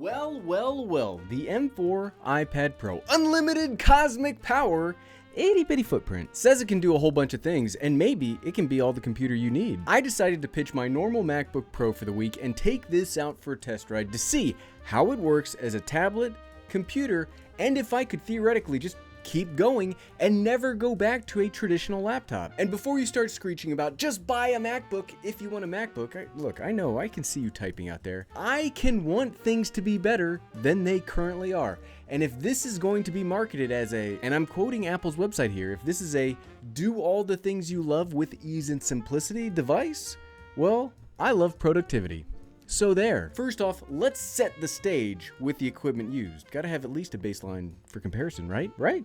Well, the M4 iPad Pro, unlimited cosmic power, itty bitty footprint, says it can do a whole bunch of things, and maybe it can be all the computer you need. I decided to pitch my normal MacBook Pro for the week and take this out for a test ride to see how it works as a tablet, computer, and if I could theoretically just keep going and never go back to a traditional laptop. And before you start screeching about just buy a MacBook if you want a MacBook, look, I know, I can see you typing out there. I can want things to be better than they currently are. And if this is going to be marketed as a, and I'm quoting Apple's website here, if this is a do all the things you love with ease and simplicity device, well, I love productivity. So there. First off, let's set the stage with the equipment used. Gotta have at least a baseline for comparison, right? Right?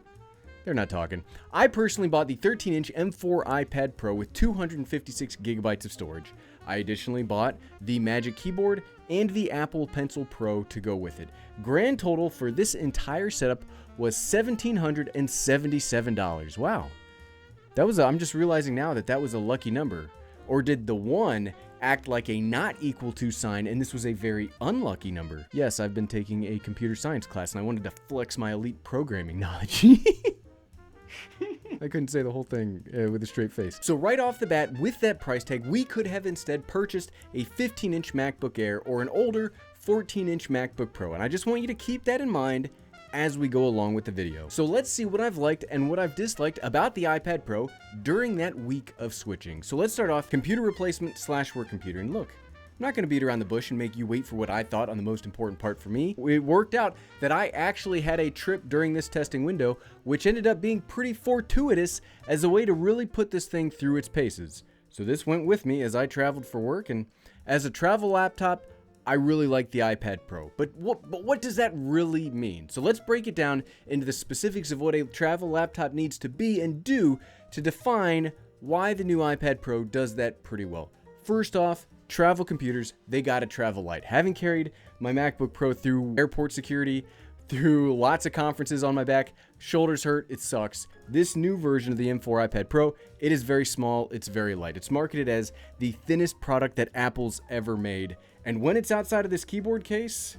They're not talking. I personally bought the 13-inch M4 iPad Pro with 256 gigabytes of storage. I additionally bought the Magic Keyboard and the Apple Pencil Pro to go with it. Grand total for this entire setup was $1,777. Wow. I'm just realizing now that was a lucky number. Or did the one act like a not equal to sign and this was a very unlucky number? Yes, I've been taking a computer science class and I wanted to flex my elite programming knowledge. I couldn't say the whole thing with a straight face. So right off the bat, with that price tag, we could have instead purchased a 15-inch MacBook Air or an older 14-inch MacBook Pro. And I just want you to keep that in mind as we go along with the video. So let's see what I've liked and what I've disliked about the iPad Pro during that week of switching. So let's start off computer replacement / work computer. And look, I'm not gonna beat around the bush and make you wait for what I thought on the most important part for me. It worked out that I actually had a trip during this testing window, which ended up being pretty fortuitous as a way to really put this thing through its paces. So this went with me as I traveled for work, and as a travel laptop, I really like the iPad Pro, but what does that really mean? So let's break it down into the specifics of what a travel laptop needs to be and do to define why the new iPad Pro does that pretty well. First off, travel computers, they gotta travel light. Having carried my MacBook Pro through airport security, through lots of conferences on my back, shoulders hurt, it sucks. This new version of the M4 iPad Pro, it is very small, it's very light. It's marketed as the thinnest product that Apple's ever made. And when it's outside of this keyboard case,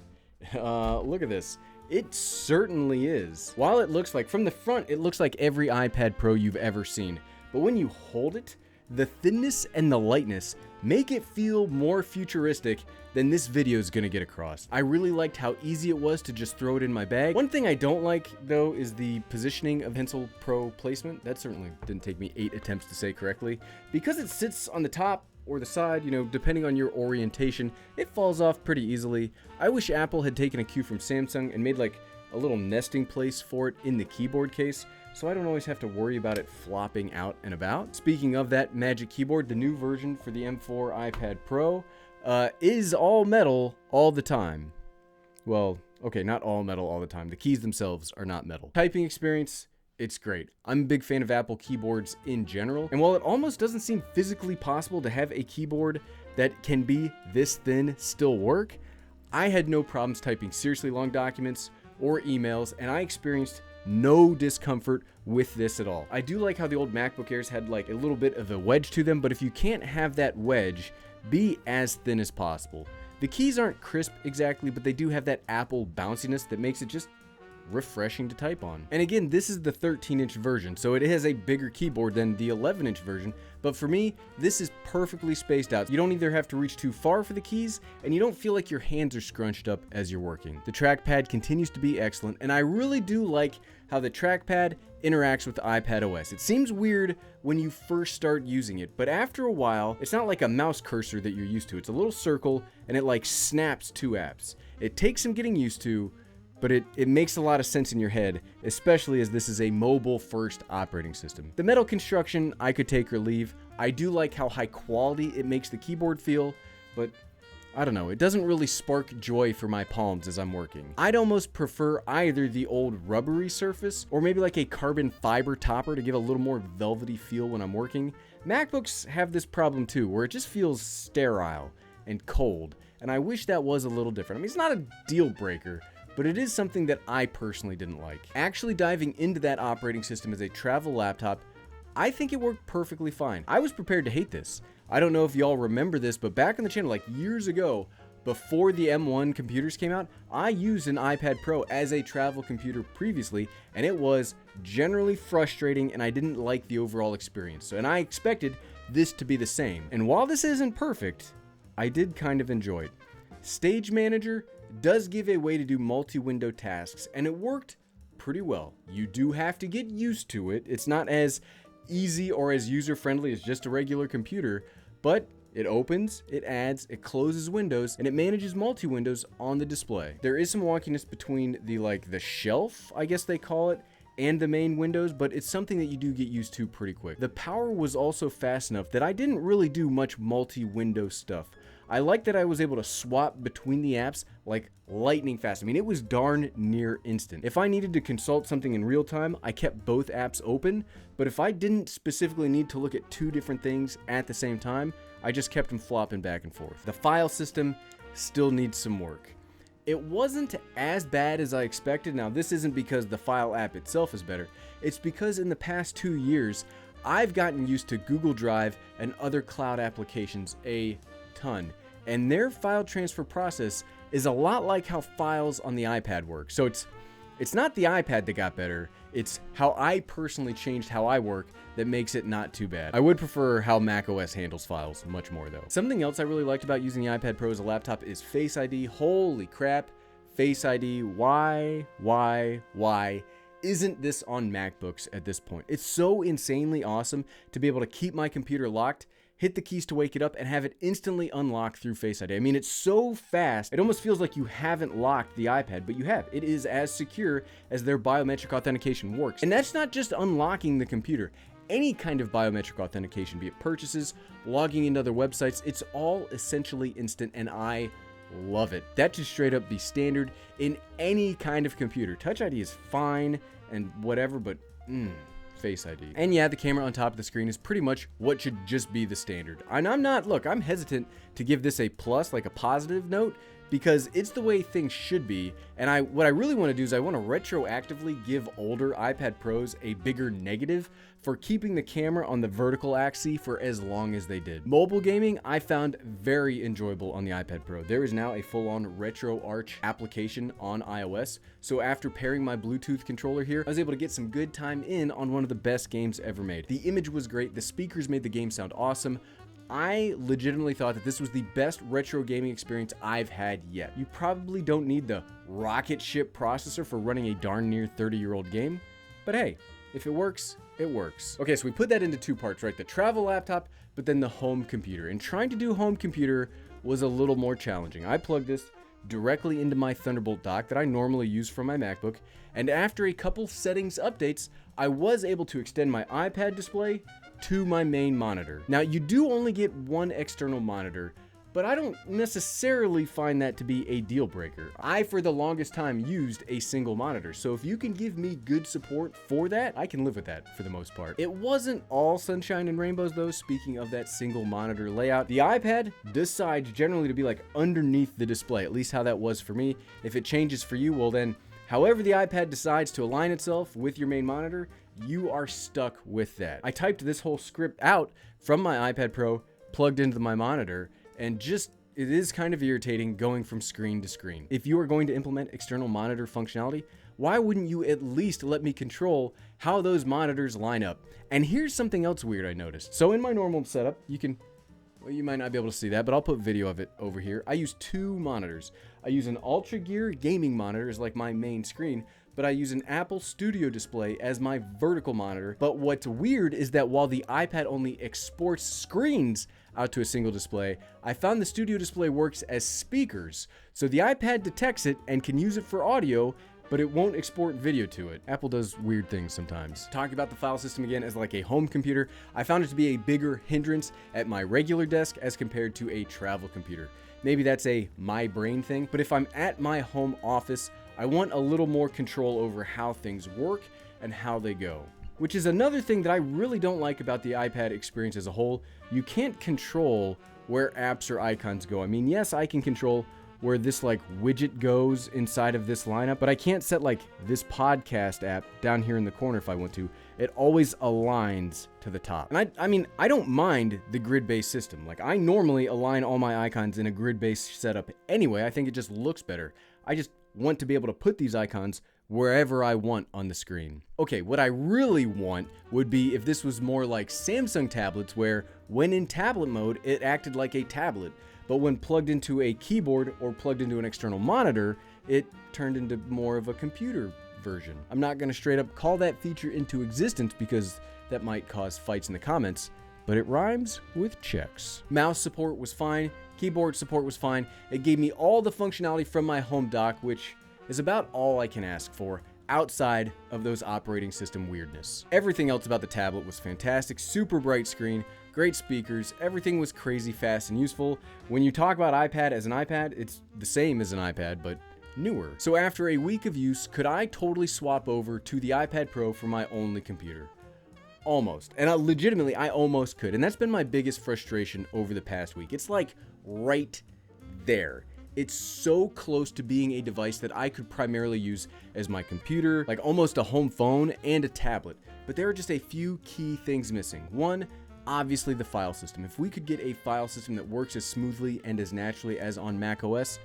look at this. It certainly is. While it looks like, from the front, it looks like every iPad Pro you've ever seen. But when you hold it, the thinness and the lightness make it feel more futuristic than this video is gonna get across. I really liked how easy it was to just throw it in my bag. One thing I don't like, though, is the positioning of Pencil Pro placement. That certainly didn't take me 8 attempts to say correctly. Because it sits on the top or the side, you know, depending on your orientation, it falls off pretty easily. I wish Apple had taken a cue from Samsung and made like a little nesting place for it in the keyboard case, so I don't always have to worry about it flopping out and about. Speaking of that Magic Keyboard, the new version for the M4 iPad Pro is all metal all the time. Well, okay, not all metal all the time. The keys themselves are not metal. Typing experience, it's great. I'm a big fan of Apple keyboards in general, and while it almost doesn't seem physically possible to have a keyboard that can be this thin still work, I had no problems typing seriously long documents or emails, and I experienced no discomfort with this at all. I do like how the old MacBook Airs had like a little bit of a wedge to them, but if you can't have that wedge, be as thin as possible. The keys aren't crisp exactly, but they do have that Apple bounciness that makes it just refreshing to type on. And again, this is the 13-inch version, so it has a bigger keyboard than the 11-inch version, but for me, this is perfectly spaced out. You don't either have to reach too far for the keys, and you don't feel like your hands are scrunched up as you're working. The trackpad continues to be excellent, and I really do like how the trackpad interacts with iPadOS. It seems weird when you first start using it, but after a while, it's not like a mouse cursor that you're used to. It's a little circle, and it like snaps 2 apps. It takes some getting used to, but it makes a lot of sense in your head, especially as this is a mobile-first operating system. The metal construction, I could take or leave. I do like how high quality it makes the keyboard feel, but I don't know, it doesn't really spark joy for my palms as I'm working. I'd almost prefer either the old rubbery surface or maybe like a carbon fiber topper to give a little more velvety feel when I'm working. MacBooks have this problem too, where it just feels sterile and cold, and I wish that was a little different. I mean, it's not a deal breaker, but it is something that I personally didn't like. Actually diving into that operating system as a travel laptop, I think it worked perfectly fine. I was prepared to hate this. I don't know if y'all remember this, but back on the channel, like years ago, Before the M1 computers came out, I used an iPad Pro as a travel computer previously, and it was generally frustrating and I didn't like the overall experience. And I expected this to be the same. And while this isn't perfect, I did kind of enjoy it. Stage Manager does give a way to do multi-window tasks, and it worked pretty well. You do have to get used to it. It's not as easy or as user-friendly as just a regular computer, but it opens, it adds, it closes windows, and it manages multi-windows on the display. There is some wonkiness between the shelf, I guess they call it, and the main windows, but it's something that you do get used to pretty quick. The power was also fast enough that I didn't really do much multi-window stuff. I like that I was able to swap between the apps like lightning fast. I mean, it was darn near instant. If I needed to consult something in real time, I kept both apps open, but if I didn't specifically need to look at two different things at the same time, I just kept them flopping back and forth. The file system still needs some work. It wasn't as bad as I expected. Now, this isn't because the file app itself is better. It's because in the past 2 years, I've gotten used to Google Drive and other cloud applications a ton. And their file transfer process is a lot like how files on the iPad work. So it's not the iPad that got better. It's how I personally changed how I work that makes it not too bad. I would prefer how macOS handles files much more though. Something else I really liked about using the iPad Pro as a laptop is Face ID. Holy crap, Face ID. Why isn't this on MacBooks at this point? It's so insanely awesome to be able to keep my computer locked, hit the keys to wake it up, and have it instantly unlock through Face ID. I mean, it's so fast, it almost feels like you haven't locked the iPad, but you have. It is as secure as their biometric authentication works. And that's not just unlocking the computer. Any kind of biometric authentication, be it purchases, logging into other websites, it's all essentially instant, and I love it. That should straight up be standard in any kind of computer. Touch ID is fine and whatever, but Face ID. And yeah, the camera on top of the screen is pretty much what should just be the standard. And I'm hesitant to give this a plus, like a positive note, because it's the way things should be. And what I really want to do is I want to retroactively give older iPad Pros a bigger negative for keeping the camera on the vertical axis for as long as they did. Mobile gaming, I found very enjoyable on the iPad Pro. There is now a full-on RetroArch application on iOS. So after pairing my Bluetooth controller here, I was able to get some good time in on one of the best games ever made. The image was great. The speakers made the game sound awesome. I legitimately thought that this was the best retro gaming experience I've had yet. You probably don't need the rocket ship processor for running a darn near 30-year-old game, but hey, if it works, it works. Okay, so we put that into two parts, right? The travel laptop, but then the home computer. And trying to do home computer was a little more challenging. I plugged this directly into my Thunderbolt dock that I normally use for my MacBook, and after a couple settings updates, I was able to extend my iPad display to my main monitor. Now, you do only get one external monitor, but I don't necessarily find that to be a deal breaker. I, for the longest time, used a single monitor, so if you can give me good support for that, I can live with that for the most part. It wasn't all sunshine and rainbows though. Speaking of that single monitor layout, the iPad decides generally to be like underneath the display, at least how that was for me. If it changes for you, well then, however the iPad decides to align itself with your main monitor, you are stuck with that. I typed this whole script out from my iPad Pro, plugged into my monitor, and it is kind of irritating going from screen to screen. If you are going to implement external monitor functionality, why wouldn't you at least let me control how those monitors line up? And here's something else weird I noticed. So in my normal setup, you might not be able to see that, but I'll put video of it over here. I use two monitors. I use an Ultra Gear gaming monitor as like my main screen, but I use an Apple Studio display as my vertical monitor. But what's weird is that while the iPad only exports screens out to a single display, I found the Studio display works as speakers. So the iPad detects it and can use it for audio, but it won't export video to it. Apple does weird things sometimes. Talking about the file system again as like a home computer, I found it to be a bigger hindrance at my regular desk as compared to a travel computer. Maybe that's a my brain thing, but if I'm at my home office, I want a little more control over how things work and how they go. Which is another thing that I really don't like about the iPad experience as a whole. You can't control where apps or icons go. I mean, yes, I can control where this like widget goes inside of this lineup, but I can't set like this podcast app down here in the corner if I want to. It always aligns to the top. And I mean, I don't mind the grid-based system. Like, I normally align all my icons in a grid-based setup anyway. I think it just looks better. I just want to be able to put these icons wherever I want on the screen. Okay, what I really want would be if this was more like Samsung tablets, where when in tablet mode, it acted like a tablet, but when plugged into a keyboard or plugged into an external monitor, it turned into more of a computer version. I'm not going to straight up call that feature into existence because that might cause fights in the comments, but it rhymes with checks. Mouse support was fine, keyboard support was fine. It gave me all the functionality from my home dock, which is about all I can ask for outside of those operating system weirdness. Everything else about the tablet was fantastic, super bright screen, great speakers, everything was crazy fast and useful. When you talk about iPad as an iPad, it's the same as an iPad, but newer. So after a week of use, could I totally swap over to the iPad Pro for my only computer? Almost. And legitimately, I almost could. And that's been my biggest frustration over the past week. It's like right there. It's so close to being a device that I could primarily use as my computer, like almost a home phone and a tablet. But there are just a few key things missing. One, obviously the file system. If we could get a file system that works as smoothly and as naturally as on macOS,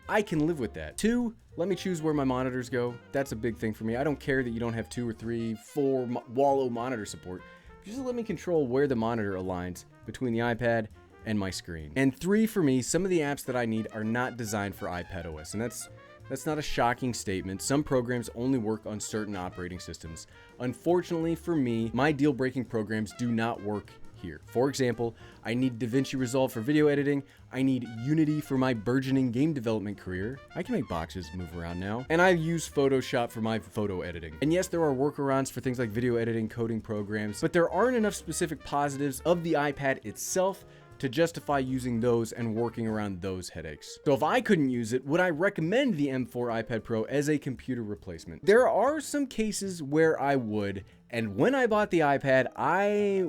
I can live with that. Two, let me choose where my monitors go. That's a big thing for me. I don't care that you don't have 2 or 3, 4 Wallow monitor support. Just let me control where the monitor aligns between the iPad and my screen. And 3, for me, some of the apps that I need are not designed for iPadOS, and that's not a shocking statement. Some programs only work on certain operating systems. Unfortunately for me, my deal-breaking programs do not work here. For example, I need DaVinci Resolve for video editing, I need Unity for my burgeoning game development career. I can make boxes move around now. And I use Photoshop for my photo editing. And yes, there are workarounds for things like video editing, coding programs, but there aren't enough specific positives of the iPad itself to justify using those and working around those headaches. So if I couldn't use it, would I recommend the M4 iPad Pro as a computer replacement? There are some cases where I would, and when I bought the iPad, I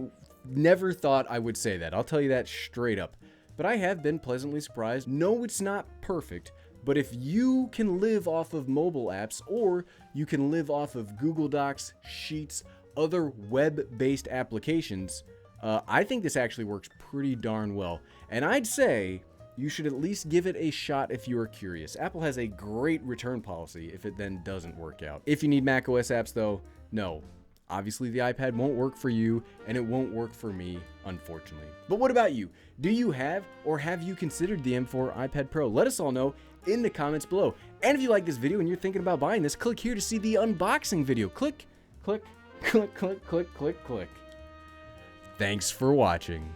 never thought I would say that. I'll tell you that straight up. But I have been pleasantly surprised. No, it's not perfect, but if you can live off of mobile apps, or you can live off of Google Docs, Sheets, other web-based applications, I think this actually works pretty darn well. And I'd say you should at least give it a shot if you are curious. Apple has a great return policy if it then doesn't work out. If you need macOS apps though, no. Obviously the iPad won't work for you, and it won't work for me, unfortunately. But what about you? Do you have, or have you considered the M4 iPad Pro? Let us all know in the comments below. And if you like this video and you're thinking about buying this, click here to see the unboxing video. Click, click, click, click, click, click, click. Thanks for watching.